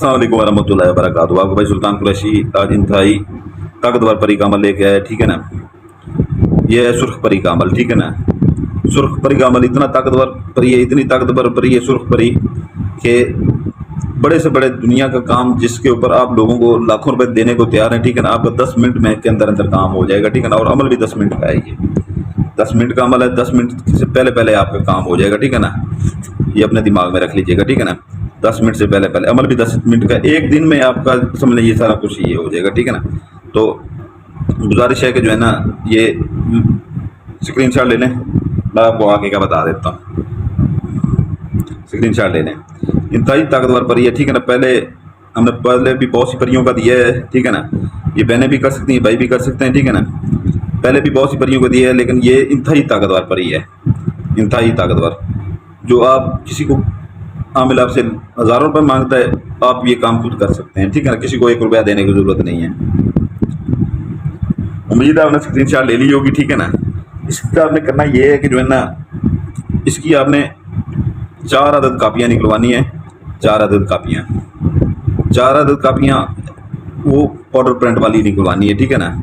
अस्सलाम वालेकुम वरहमतुल्लाहि वबरकातुहू। आपको भाई सुल्तान कुरैशी आज इंतहाई ताकतवर परी का अमल लेके आया, ठीक है ना। ये है सुर्ख परी का अमल, ठीक है ना। सुर्ख परी का अमल इतना ताकतवर परी है, इतनी ताकतवर परी है सुर्ख परी के बड़े से बड़े दुनिया का काम जिसके ऊपर आप लोगों को लाखों रुपए देने को तैयार है, ठीक है ना। आपका 10 मिनट में के अंदर अंदर काम हो जाएगा, ठीक है ना। और अमल भी 10 मिनट का है, ये 10 मिनट का अमल है। 10 मिनट से पहले पहले आपका काम हो जाएगा, ठीक है ना। ये अपने दिमाग में रख लीजिएगा, ठीक है ना। 10 मिनट से पहले पहले अमल भी 10 मिनट का, एक दिन में आपका समझ लीजिए सारा कुछ ये हो जाएगा, ठीक है ना। तो गुजारिश है कि जो है ना ये स्क्रीनशॉट ले लें, मैं आपको आगे का बता देता हूँ। स्क्रीनशॉट ले लें, इंतहाई ताकतवर परी है, ठीक है ना। पहले भी बहुत सी परियों का दिया है, ठीक है ना। ये बहनें भी कर सकती हैं, भाई भी कर सकते हैं, ठीक है ना। पहले भी बहुत सी परियों को दिया है, लेकिन ये इंतहाई ताकतवर परी है, इंतहाई ताकतवर। जो आप किसी को आमिल आपसे हज़ारों रुपये मांगता है, आप ये काम खुद कर सकते हैं, ठीक है ना। किसी को 1 रुपया देने की ज़रूरत नहीं है। उम्मीद है आपने स्क्रीनशॉट ले ली होगी, ठीक है ना। इसका आपने करना ये है कि जो है ना इसकी आपने 4 अदद कापियाँ निकलवानी है। 4 अदद कापियाँ, 4 अदद कापियाँ वो पाउडर प्रिंट वाली निकलवानी है, ठीक है ना।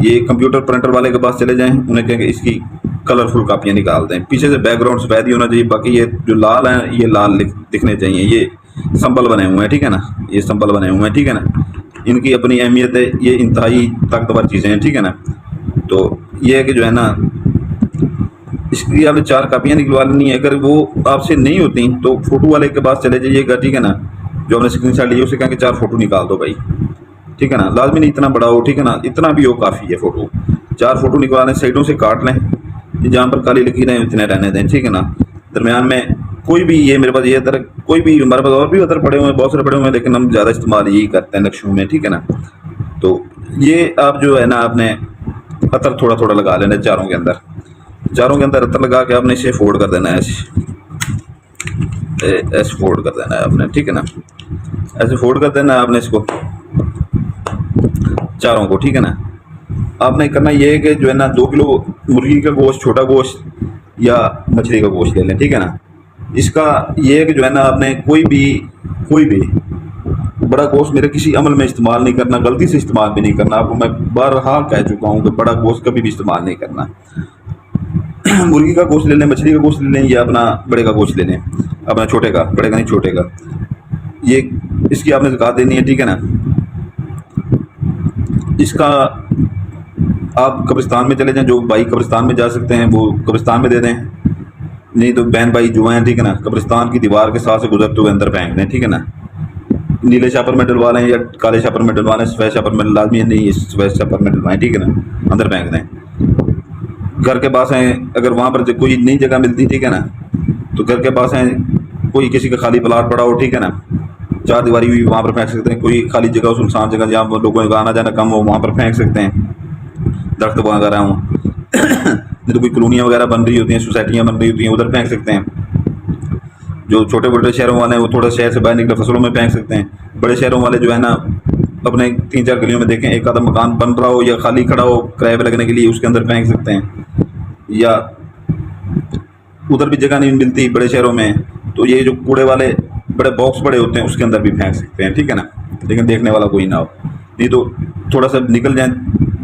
ये कंप्यूटर प्रिंटर वाले के पास चले जाएं, उन्हें कहेंगे इसकी कलरफुल कापियाँ निकाल दें। पीछे से बैकग्राउंड सफ़ेद ही होना चाहिए, बाकी ये जो लाल हैं ये लाल दिखने चाहिए। ये संबल बने हुए हैं, ठीक है ना। ये संबल बने हुए हैं, ठीक है ना। इनकी अपनी अहमियत है, ये इंतहाई ताकतवर चीज़ें हैं, ठीक है ना। तो ये है कि जो है ना इसकी आपने 4 कापियाँ निकलवा लेनी है। अगर वो आपसे नहीं होती तो फ़ोटो वाले के पास चले जाइएगा, ठीक है ना। जो आपने स्क्रीनशॉट लिया उसे कहेंगे 4 फ़ोटो निकाल दो भाई, ठीक है ना। लाजमी नहीं इतना बड़ा हो, ठीक है ना। इतना भी हो काफ़ी है फ़ोटो। 4 फ़ोटो निकलवा लें, साइडों से काट लें, जहाँ पर काली लकीरें हैं उतने रहने दें, ठीक है ना। दरमियान में कोई भी, ये मेरे पास ये अदर, कोई भी हमारे पास और भी अदर पड़े हुए हैं, बहुत सारे पड़े हुए हैं, लेकिन हम ज़्यादा इस्तेमाल यही करते हैं नक्शों में, ठीक है ना। तो ये आप जो है ना आपने अतर थोड़ा थोड़ा लगा लेना चारों के अंदर। चारों के अंदर अतर लगा के आपने इसे फोल्ड कर देना है, ऐसे फोल्ड कर देना है आपने, ठीक है ना। ऐसे फोल्ड कर देना है आपने इसको चारों को, ठीक है ना। आपने करना ये है कि जो है ना 2 किलो मुर्गी का गोश्त, छोटा गोश्त या मछली का गोश्त ले लें, ठीक है ना। इसका ये है कि जो है ना आपने कोई भी बड़ा गोश्त मेरे किसी अमल में इस्तेमाल नहीं करना, गलती से इस्तेमाल भी नहीं करना। आपको मैं बारहा कह चुका हूँ कि बड़ा गोश्त कभी भी इस्तेमाल नहीं करना। मुर्गी का गोश्त ले लें, मछली का गोश्त ले लें, या अपना बड़े का गोश्त ले लें, अपना छोटे का, बड़े का नहीं छोटे का। ये इसकी आपने ज़कात देनी है, ठीक है ना। इसका आप कब्रिस्तान में चले जाएं, जो भाई कब्रिस्तान में जा सकते हैं वो कब्रिस्तान में दे दें, नहीं तो बहन भाई जो हैं, ठीक है ना, कब्रिस्तान की दीवार के साथ से गुजरते हुए अंदर फेंक दें, ठीक है ना। नीले शापर में डलवा लें या काले शापर में डलवा लें, सफ़ेद शापर में लाजमी नहीं, सफ़ेद शापर में डलवाएं, ठीक है ना, अंदर फेंक दें। घर के पास हैं, अगर वहाँ पर कोई नई जगह मिलती, ठीक है ना, तो घर के पास हैं, कोई किसी का खाली प्लाट पड़ा हो, ठीक है ना, 4 दीवारी हुई, वहाँ पर फेंक सकते हैं। कोई खाली जगह हो, सुनसान जगह जहाँ लोगों का आना जाना कम हो, वहाँ पर फेंक सकते हैं, दरख्त वगैरह हों। नहीं तो कोई कॉलोनियाँ वगैरह बन रही होती हैं, सोसाइटियाँ बन रही होती हैं, उधर फेंक सकते हैं। जो छोटे मोटे शहरों वाले हैं वो थोड़ा शहर से बाहर निकले फसलों में फेंक सकते हैं। बड़े शहरों वाले जो है ना अपने 3-4 गलियों में देखें, एक आधा मकान बन रहा हो या खाली खड़ा हो किराए पे लगने के लिए, उसके अंदर फेंक सकते हैं। या उधर भी जगह नहीं मिलती बड़े शहरों में, तो ये जो कूड़े वाले बड़े बॉक्स बड़े होते हैं उसके अंदर भी फेंक सकते हैं, ठीक है ना। लेकिन देखने वाला कोई ना हो, नहीं तो थोड़ा सा निकल जाए,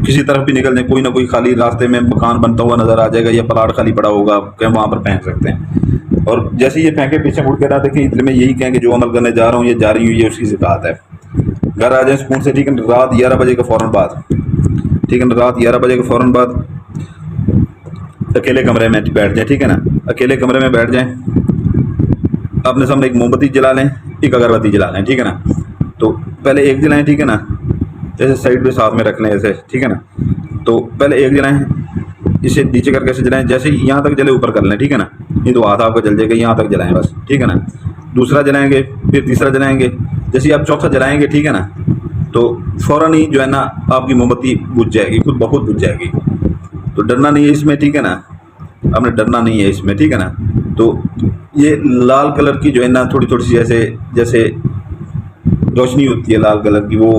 किसी तरफ भी निकल जाए, कोई ना कोई खाली रास्ते में मकान बनता हुआ नज़र आ जाएगा या प्लाट खाली पड़ा होगा, कहीं वहाँ पर फेंक सकते हैं। और जैसे ये फेंके पीछे मुड़ के ना देखें, इसलिए मैं यही कहें कि जो अमल करने जा रहा हूँ, ये जा रही हुई है, उसकी ज़कात है। घर आ जाए स्कूल से, ठीक है, रात 11 बजे के फ़ौरन बाद, ठीक है ना, रात 11 बजे के फ़ौरन बाद अकेले कमरे में बैठ जाए, ठीक है ना। अकेले कमरे में बैठ जाएँ, अपने सामने एक मोमबत्ती जला लें, एक अगरबत्ती जला लें, ठीक है ना। तो पहले एक जलाएँ, ठीक है ना, जैसे साइड पे साथ में रख लें ऐसे, ठीक है ना। तो पहले एक जलाएँ, इसे नीचे करके ऐसे जलाएँ, जैसे यहाँ तक जले ऊपर कर लें, ठीक है ना। नहीं तो हाथ आपका जल जाएगा, यहाँ तक जलाएँ बस, ठीक है ना। दूसरा जलाएँगे, फिर तीसरा जलाएँगे, जैसे आप चौथा जलाएँगे, ठीक है ना, तो फ़ौरन ही जो है ना आपकी मोमबत्ती बुझ जाएगी, खुद ब खुद बुझ जाएगी। तो डरना नहीं है इसमें, ठीक है ना, आपने डरना नहीं है इसमें, ठीक है ना। तो ये लाल कलर की जो है ना थोड़ी थोड़ी सी जैसे रोशनी होती है लाल कलर की, वो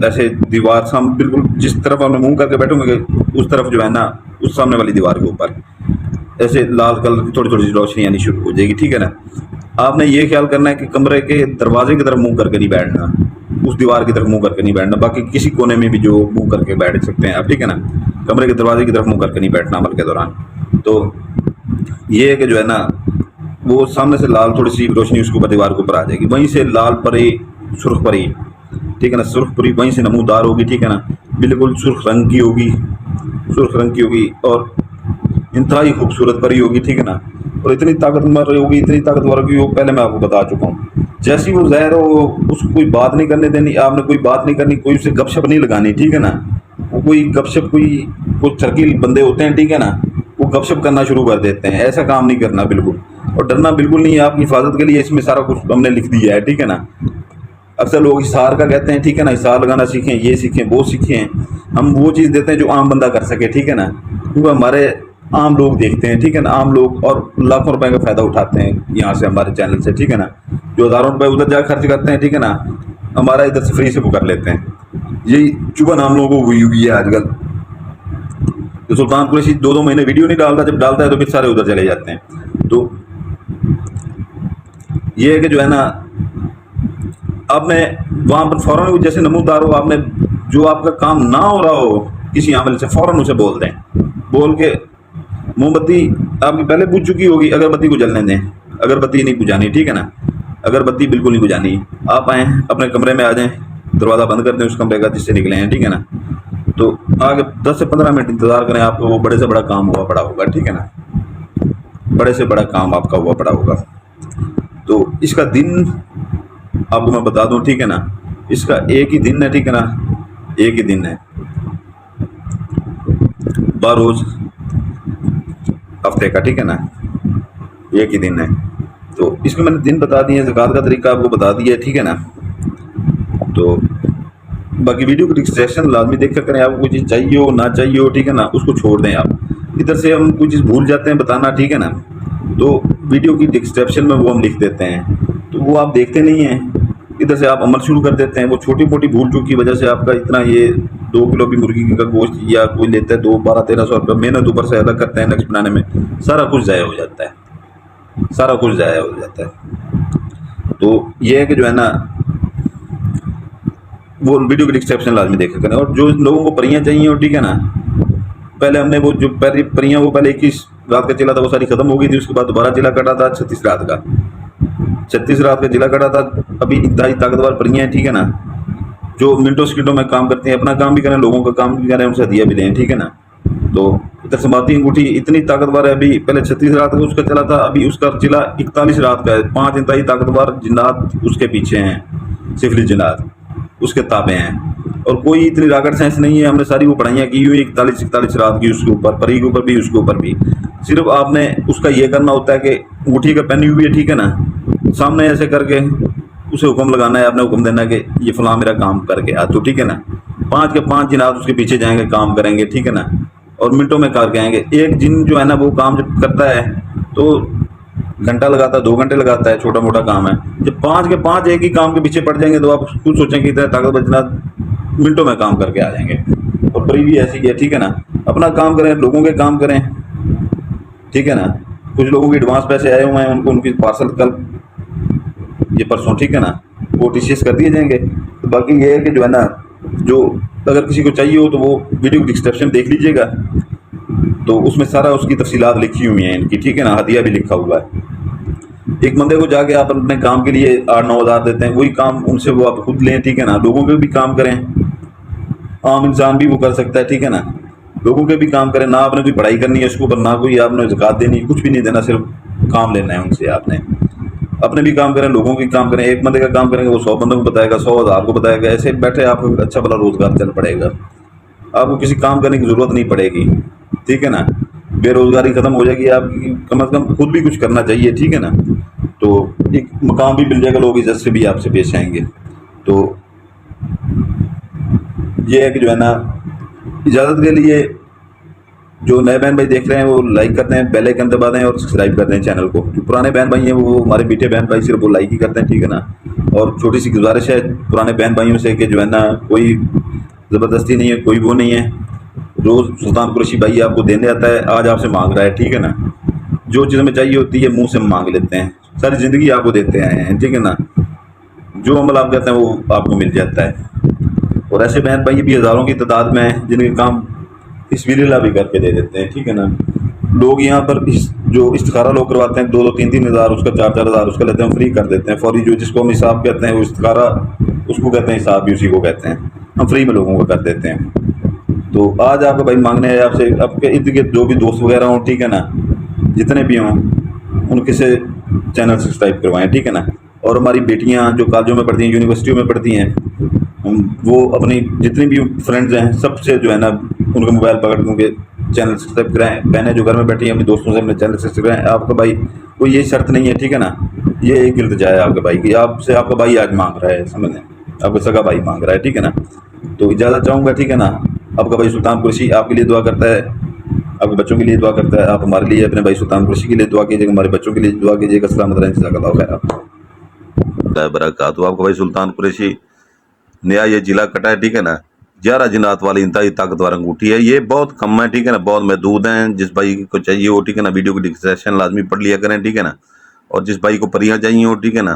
ऐसे दीवार सामने बिल्कुल जिस तरफ आप मुंह करके बैठोगे उस तरफ जो है ना, उस सामने वाली दीवार के ऊपर ऐसे लाल कलर की थोड़ी थोड़ी सी रोशनी आनी शुरू हो जाएगी, ठीक है ना। आपने ये ख्याल करना है कि कमरे के दरवाजे की तरफ मुंह करके नहीं बैठना, उस दीवार की तरफ मुंह करके नहीं बैठना, बाकी किसी कोने में भी जो मुंह करके बैठ सकते हैं आप, ठीक है ना। कमरे के दरवाजे की तरफ मुंह करके नहीं बैठना अमल के दौरान। तो ये है कि जो है ना, वो सामने से लाल थोड़ी सी रोशनी उसके ऊपर दीवार के ऊपर आ जाएगी, वहीं से लाल परी, सुर्ख परी, ठीक है ना, सुर्ख परी वहीं से नमूदार होगी, ठीक है ना, बिल्कुल सुर्ख रंग की होगी, सुर्ख रंग की होगी और इंतहाई खूबसूरत परी होगी, ठीक है ना। और इतनी ताकतवर होगी, इतनी ताकतवर होगी, वो पहले मैं आपको बता चुका हूँ। जैसी वो जहर हो, उसको कोई बात नहीं करने देनी, आपने कोई बात नहीं करनी, कोई उससे गपशप नहीं लगानी, ठीक है ना। वो कोई गपशप, कोई कुछ चरकील बंदे होते हैं, ठीक है ना, वो गपशप करना शुरू कर देते हैं, ऐसा काम नहीं करना बिल्कुल। और डरना बिल्कुल नहीं है, आपकी हिफाजत के लिए इसमें सारा कुछ हमने लिख दिया है, ठीक है ना। अक्सर लोग हिसार का कहते हैं, ठीक है ना, हिसार लगाना सीखें, ये सीखें, वो सीखें। हम वो चीज़ देते हैं जो आम बंदा कर सके, ठीक है ना, क्योंकि हमारे आम लोग देखते हैं, ठीक है ना, आम लोग, और लाखों रुपए का फ़ायदा उठाते हैं यहाँ से, हमारे चैनल से, ठीक है ना। जो हज़ारों रुपए उधर जा खर्च करते हैं, ठीक है ना, हमारा इधर से फ्री से वो कर लेते हैं। यही चुभन आम लोगों को हुई हुई है आजकल। तो सुल्तान कुरैशी 2-2 महीने वीडियो नहीं डालता, जब डालता है तो फिर सारे उधर चले जाते हैं। तो ये है कि जो है ना, आपने वहाँ पर फ़ौरन जैसे नमूदार हो, आपने जो आपका काम ना हो रहा हो किसी अमल से, फ़ौरन उसे बोल दें। बोल के मोमबत्ती आपकी पहले बुझ चुकी होगी, अगरबत्ती को जलने दें, अगरबत्ती नहीं बुझानी, ठीक है ना, अगरबत्ती बिल्कुल नहीं बुझानी। आप आएँ अपने कमरे में आ जाएँ, दरवाज़ा बंद कर दें उस कमरे का जिससे निकले हैं, ठीक है ना। तो आगे 10 से 15 मिनट इंतज़ार करें, आपको वो बड़े से बड़ा काम हुआ पड़ा होगा, ठीक है ना, बड़े से बड़ा काम आपका हुआ पड़ा होगा। तो इसका दिन आपको मैं बता दूं, ठीक है ना, इसका एक ही दिन है, ठीक है ना, एक ही दिन है, रोज हफ्ते का, ठीक है ना, एक ही दिन है। तो इसमें मैंने दिन बता दिए, ज़कात का तरीका आपको बता दिया है, ठीक है ना। तो बाकी वीडियो को डिस्क्रिप्शन लाजमी देख कर करें, आपको कोई चीज़ चाहिए हो ना चाहिए हो, ठीक है ना, उसको छोड़ दें आप। इधर से हम कोई चीज़ भूल जाते हैं बताना, ठीक है ना, तो वीडियो की डिस्क्रिप्शन में वो हम लिख देते हैं, तो वो आप देखते नहीं हैं, इधर से आप अमल शुरू कर देते हैं। वो छोटी मोटी भूल चूक की वजह से आपका इतना ये 2 किलो भी मुर्गी का गोश्त या कोई लेता है 1200-1300 रुपये, मेहनत ऊपर से अलग करते हैं नेक्स्ट बनाने में, सारा कुछ ज़ाया हो जाता है, सारा कुछ ज़ाया हो जाता है। तो ये है कि जो है ना, वो वीडियो की डिस्क्रिप्शन लाजमी देखा करें। और जो लोगों को परियाँ चाहिए हो, ठीक है ना, पहले हमने वो जो पहली परियाँ, वो पहले 21 रात का चिला था, वो सारी ख़त्म हो गई थी। उसके बाद दोबारा चिला कटा था 36 रात का, 36 रात का जिला कटा था। अभी इंतहाई ताकतवर परियाँ हैं, ठीक है ना, जो मिनटों सेकंडों में काम करती हैं, अपना काम भी करें, लोगों का काम भी करें, उनसे हदिया भी दें, ठीक है ना। तो इधर समाती अंगूठी इतनी ताकतवर है, अभी पहले 36 रात का उसका चला था, अभी उसका जिला 41 रात का है। 5 इंतहाई ताकतवर जिन्नात उसके पीछे हैं, सिफली जिन्नात उसके ताबे हैं। और कोई इतनी रॉकेट साइंस नहीं है, हमने सारी वो पढ़ाइयाँ की हुई 41 रात की, उसके ऊपर परी के ऊपर भी, उसके ऊपर भी। सिर्फ आपने उसका ये करना होता है कि अंगूठी का पहनी हुई है, ठीक है ना, सामने ऐसे करके उसे हुक्म लगाना है, आपने हुक्म देना है कि ये फलां मेरा काम करके आ, तो ठीक है ना। 5 के 5 जिन्नात उसके पीछे जाएंगे, काम करेंगे, ठीक है ना, और मिनटों में करके आएंगे। एक जिन जो है ना, वो काम जब करता है तो घंटा लगाता है, 2 घंटे लगाता है, छोटा मोटा काम है। जब 5 के 5 एक ही काम के पीछे पड़ जाएंगे तो आप खुद सोचेंगे इतना ताकतवर जिन्नात मिनटों में काम करके आ जाएंगे। और परी भी ऐसी है, ठीक है ना, अपना काम करें, लोगों के काम करें, ठीक है ना। कुछ लोगों के एडवांस पैसे आए हुए हैं, उनको उनकी पार्सल कल ये परसों, ठीक है ना, वो टीसीएस कर दिए जाएंगे। तो बाकी ये है कि जो है ना, जो अगर किसी को चाहिए हो तो वो वीडियो डिस्क्रिप्शन देख लीजिएगा, तो उसमें सारा उसकी तफसीलात लिखी हुई हैं इनकी, ठीक है ना, हदिया भी लिखा हुआ है। एक बंदे को जाके आप अपने काम के लिए 8-9 हज़ार देते हैं, वही काम उनसे वो आप खुद लें, ठीक है ना। लोगों के भी काम करें, आम इंसान भी वो कर सकता है, ठीक है ना, लोगों के भी काम करें। ना आपने कोई पढ़ाई करनी है उसके ऊपर, ना कोई आपने ज़कात देनी, कुछ भी नहीं देना, सिर्फ काम लेना है उनसे। आपने अपने भी काम करें, लोगों के काम करें। एक बंदे का काम करेंगे वो 100 बंदों को बताएगा, 100,000 को बताएगा, ऐसे बैठे आपको अच्छा भला रोजगार चल पड़ेगा, आपको किसी काम करने की ज़रूरत नहीं पड़ेगी, ठीक है ना। बेरोजगारी ख़त्म हो जाएगी आपकी, कम से कम खुद भी कुछ करना चाहिए, ठीक है ना। तो एक मकाम भी मिल जाएगा, लोग इज्जत से भी आपसे पेश आएंगे। तो ये है कि जो है ना, इजाज़त के लिए जो नए बहन भाई देख रहे हैं वो लाइक करते हैं, बेल आइकन दबा दें और सब्सक्राइब कर दें चैनल को। जो पुराने बहन भाई हैं वो हमारे मीठे बहन भाई सिर्फ वो लाइक ही करते हैं, ठीक है ना। और छोटी सी गुजारिश है पुराने बहन भाइयों से कि जो है ना, कोई ज़बरदस्ती नहीं है, कोई वो नहीं है। रोज़ सुल्तान कुरैशी भाई आपको देने आता है, आज आपसे मांग रहा है, ठीक है ना। जो चीज़ हमें चाहिए होती है मुँह से मांग लेते हैं, सारी ज़िंदगी आपको देते आए हैं, ठीक है ना। जो अमल आप कहते हैं वो आपको मिल जाता है। और ऐसे बहन भाई भी हज़ारों की तादाद में हैं जिनके काम इसबिलिल्लाह भी करके दे देते हैं, ठीक है ना। लोग यहाँ पर जो इस्तिखारा लोग करवाते हैं 2-2 3-3 हज़ार, उसका 4-4 हज़ार उसका लेते हैं, फ्री कर देते हैं फौरी। जो जिसको हम हिसाब कहते हैं वो इस्तिखारा उसको कहते हैं, हिसाब भी उसी को कहते हैं। हम फ्री में लोगों को कर देते हैं। तो आज आपका भाई मांगने है आपसे, आपके इर्द गिर्द जो भी दोस्त वगैरह हों, ठीक है ना, जितने भी हों उनके से चैनल सब्सक्राइब करवाएं, ठीक है ना। और हमारी बेटियां जो कॉलेजों में पढ़ती हैं, यूनिवर्सिटियों में पढ़ती हैं, वो अपनी जितनी भी फ्रेंड्स हैं सबसे जो है ना उनका मोबाइल पकड़ के उनके चैनल सब्सक्राइब कराएं। बहनें जो घर में बैठी हैं अपने दोस्तों से अपने चैनल सब्सक्राइब कराएं। आपका भाई कोई ये शर्त नहीं है, ठीक है ना। ये एक इल्तिजा है आपके भाई की, आपसे आपका भाई आज मांग रहा है, समझ लें, आपका सगा भाई मांग रहा है, ठीक है ना। तो इजाज़त चाहूँगा, ठीक है ना। आपका भाई सुल्तान कुरैशी आपके लिए दुआ करता है, आपके बच्चों के लिए दुआ करता है। आप हमारे लिए अपने भाई सुल्तान कुरैशी के लिए दुआ कीजिएगा, हमारे बच्चों के लिए दुआ कीजिएगा। सलामत रहें, जज़ाकल्लाह खैर। बरकातहू। आपका भाई सुल्तान कुरैशी, नया ये जिला कटा है, ठीक है ना। 11 जिनात वाली इंतहाई ताकतवर अंगूठी है, ये बहुत कम है, ठीक है ना, बहुत महदूद हैं। जिस भाई को चाहिए हो, ठीक है ना, वीडियो की डिस्क्रिप्शन लाजमी पढ़ लिया करें, ठीक है ना। और जिस भाई को परियां चाहिए हो, ठीक है ना,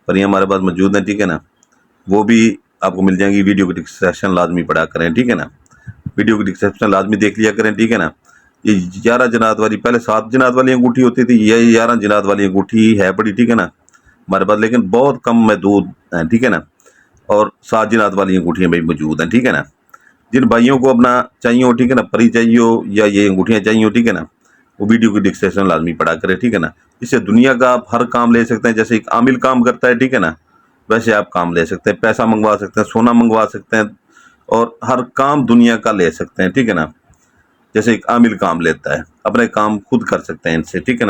परियां हमारे पास मौजूद हैं, ठीक है ना, वो भी आपको मिल जाएंगी। वीडियो की डिस्क्रिप्शन लाजमी पढ़ा करें, ठीक है ना, वीडियो की डिस्क्रिप्शन लाजमी देख लिया करें, ठीक है ना। ये 11 जिनात वाली, पहले 7 जिनात वाली अंगूठी होती थी, ये 11 जिनात वाली अंगूठी है पड़ी, ठीक है ना, हमारे पास, लेकिन बहुत कम महदूद हैं, ठीक है ना। और 7 जिनात वाली अंगूठियाँ भाई मौजूद हैं, ठीक है ना। जिन भाइयों को अपना चाहिए हो, ठीक है ना, परी चाहिए हो या ये अंगूठियाँ चाहिए हो, ठीक है ना, वो वीडियो की डिस्क्रिप्शन लाजमी पढ़ा करें, ठीक है ना। इससे दुनिया का आप हर काम ले सकते हैं। जैसे एक आमिल काम करता है, ठीक है ना, वैसे आप काम ले सकते हैं, पैसा मंगवा सकते हैं, सोना मंगवा सकते हैं, और हर काम दुनिया का ले सकते हैं, ठीक है ना। जैसे एक आमिल काम लेता है, अपने काम खुद कर सकते हैं इनसे, ठीक है ना।